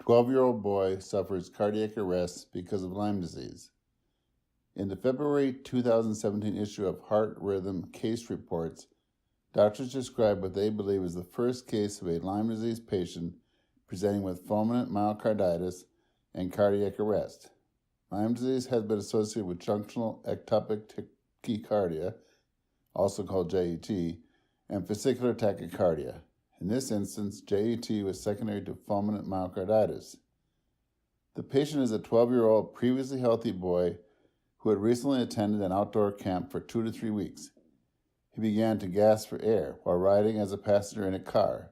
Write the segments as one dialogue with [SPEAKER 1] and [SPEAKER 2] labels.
[SPEAKER 1] 12-year-old boy suffers cardiac arrest because of Lyme disease. In the February 2017 issue of Heart Rhythm Case Reports, doctors describe what they believe is the first case of a Lyme disease patient presenting with fulminant myocarditis and cardiac arrest. Lyme disease has been associated with junctional ectopic tachycardia, also called JET, and fascicular tachycardia. In this instance, JET was secondary to fulminant myocarditis. The patient is a 12-year-old previously healthy boy who had recently attended an outdoor camp for 2 to 3 weeks. He began to gasp for air while riding as a passenger in a car,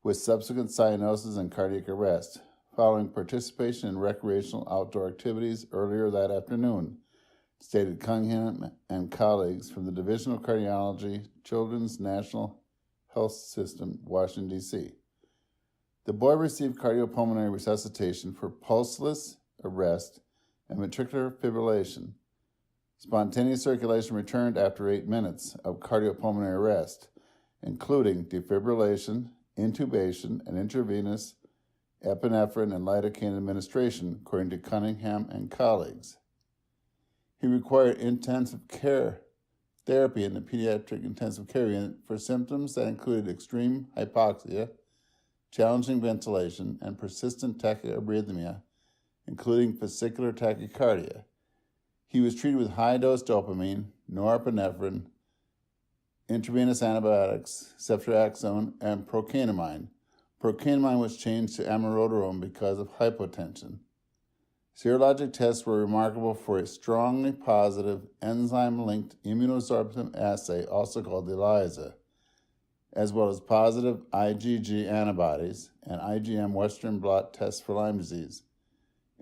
[SPEAKER 1] with subsequent cyanosis and cardiac arrest, following participation in recreational outdoor activities earlier that afternoon, stated Cunningham and colleagues from the Division of Cardiology, Children's National Health System, Washington, D.C. The boy received cardiopulmonary resuscitation for pulseless arrest and ventricular fibrillation. Spontaneous circulation returned after 8 minutes of cardiopulmonary arrest, including defibrillation, intubation, and intravenous epinephrine and lidocaine administration, according to Cunningham and colleagues. He required intensive care therapy in the pediatric intensive care unit for symptoms that included extreme hypoxia, challenging ventilation, and persistent tachyarrhythmia, including fascicular tachycardia. He was treated with high-dose dopamine, norepinephrine, intravenous antibiotics, ceftriaxone, and procainamide. Procainamide was changed to amiodarone because of hypotension. Serologic tests were remarkable for a strongly positive enzyme-linked immunosorbent assay, also called ELISA, as well as positive IgG antibodies and IgM Western blot tests for Lyme disease.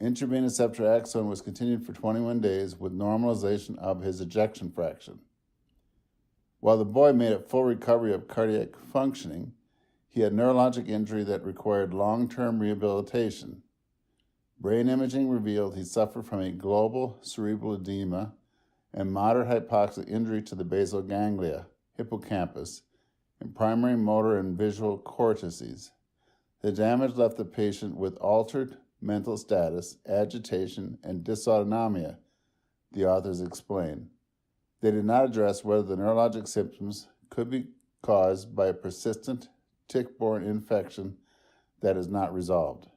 [SPEAKER 1] Intravenous ceftriaxone was continued for 21 days with normalization of his ejection fraction. While the boy made a full recovery of cardiac functioning, he had neurologic injury that required long-term rehabilitation. Brain imaging revealed he suffered from a global cerebral edema and moderate hypoxic injury to the basal ganglia, hippocampus, and primary motor and visual cortices. The damage left the patient with altered mental status, agitation, and dysautonomia, the authors explain. They did not address whether the neurologic symptoms could be caused by a persistent tick-borne infection that is not resolved.